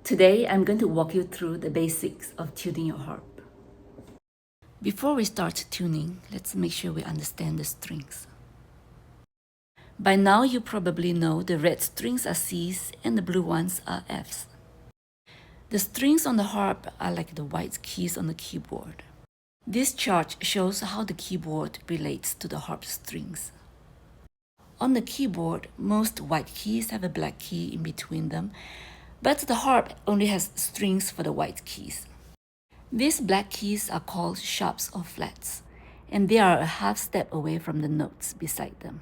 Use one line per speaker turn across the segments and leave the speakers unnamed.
Today, I'm going to walk you through the basics of tuning your harp. Before we start tuning, let's make sure we understand the strings. By now, you probably know the red strings are C's and the blue ones are F's. The strings on the harp are like the white keys on the keyboard. This chart shows how the keyboard relates to the harp strings. On the keyboard, most white keys have a black key in between them, but the harp only has strings for the white keys. These black keys are called sharps or flats, and they are a half step away from the notes beside them.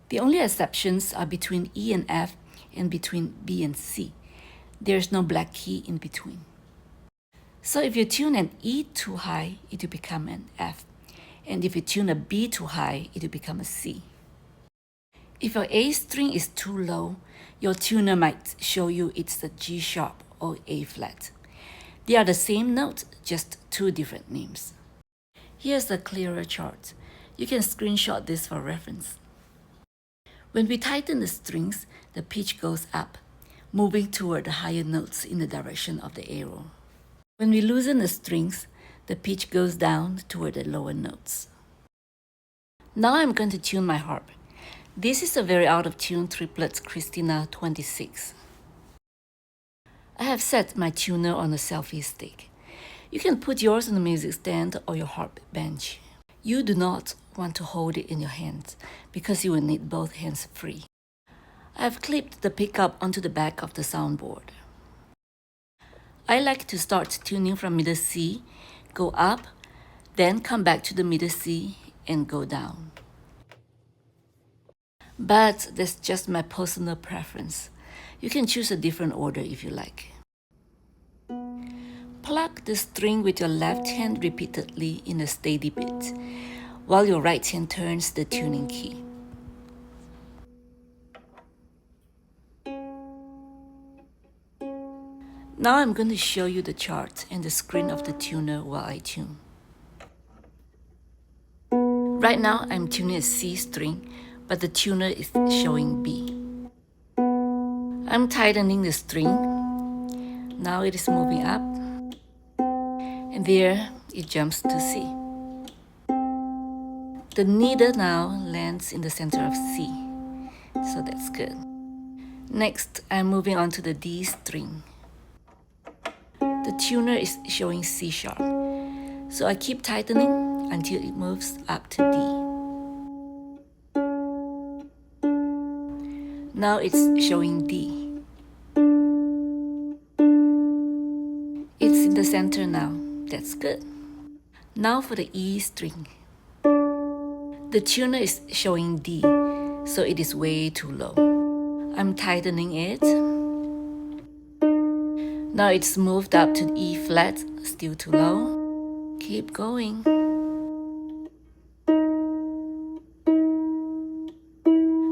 The only exceptions are between E and F and between B and C. There's no black key in between. So if you tune an E too high, it will become an F. And if you tune a B too high, it will become a C. If your A string is too low, your tuner might show you it's a G sharp or A flat. They are the same note, just two different names. Here's a clearer chart. You can screenshot this for reference. When we tighten the strings, the pitch goes up, moving toward the higher notes in the direction of the arrow. When we loosen the strings, the pitch goes down toward the lower notes. Now I'm going to tune my harp. This is a very out-of-tune triplet Christina 26. I have set my tuner on a selfie stick. You can put yours on the music stand or your harp bench. You do not want to hold it in your hands because you will need both hands free. I have clipped the pickup onto the back of the soundboard. I like to start tuning from middle C, go up, then come back to the middle C and go down. But that's just my personal preference. You can choose a different order if you like. Pluck the string with your left hand repeatedly in a steady beat, while your right hand turns the tuning key. Now I'm going to show you the chart and the screen of the tuner while I tune. Right now I'm tuning a C string, but the tuner is showing B. I'm tightening the string. Now it is moving up, and there it jumps to C. The needle now lands in the center of C, so that's good. Next, I'm moving on to the D string. The tuner is showing C sharp, so I keep tightening until it moves up to D. Now it's showing D. It's in the center now. That's good. Now for the E string. The tuner is showing D, so it is way too low. I'm tightening it. Now it's moved up to E flat, still too low. Keep going.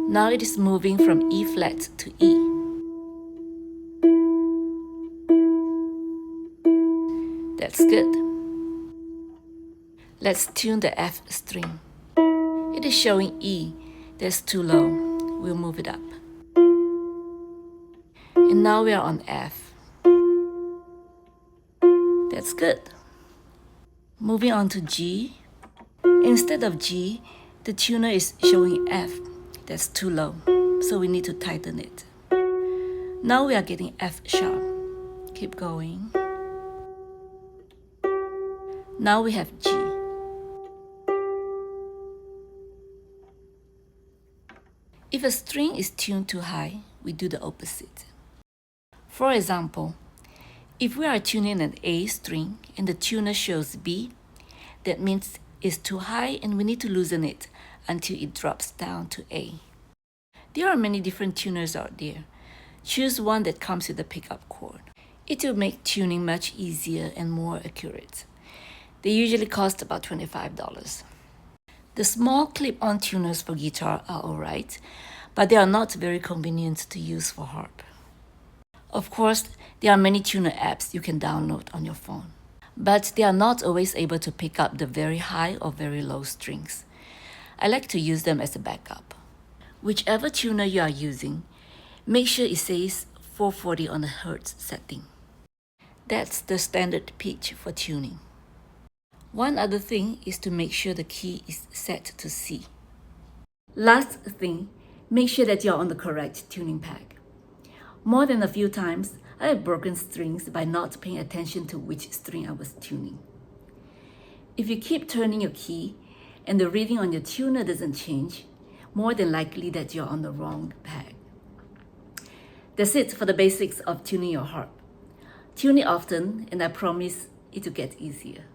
Now it is moving from E flat to E. That's good. Let's tune the F string. It is showing E. That's too low. We'll move it up. And now we are on F. That's good. Moving on to G. Instead of G, the tuner is showing F. That's too low, so we need to tighten it. Now we are getting F sharp. Keep going. Now we have G. If a string is tuned too high, we do the opposite. For example, if we are tuning an A string and the tuner shows B, that means it's too high and we need to loosen it until it drops down to A. There are many different tuners out there. Choose one that comes with a pickup cord. It will make tuning much easier and more accurate. They usually cost about $25. The small clip-on tuners for guitar are alright, but they are not very convenient to use for harp. Of course, there are many tuner apps you can download on your phone, but they are not always able to pick up the very high or very low strings. I like to use them as a backup. Whichever tuner you are using, make sure it says 440 on the Hertz setting. That's the standard pitch for tuning. One other thing is to make sure the key is set to C. Last thing, make sure that you're on the correct tuning peg. More than a few times, I have broken strings by not paying attention to which string I was tuning. If you keep turning your key and the reading on your tuner doesn't change, more than likely that you're on the wrong peg. That's it for the basics of tuning your harp. Tune it often and I promise it will get easier.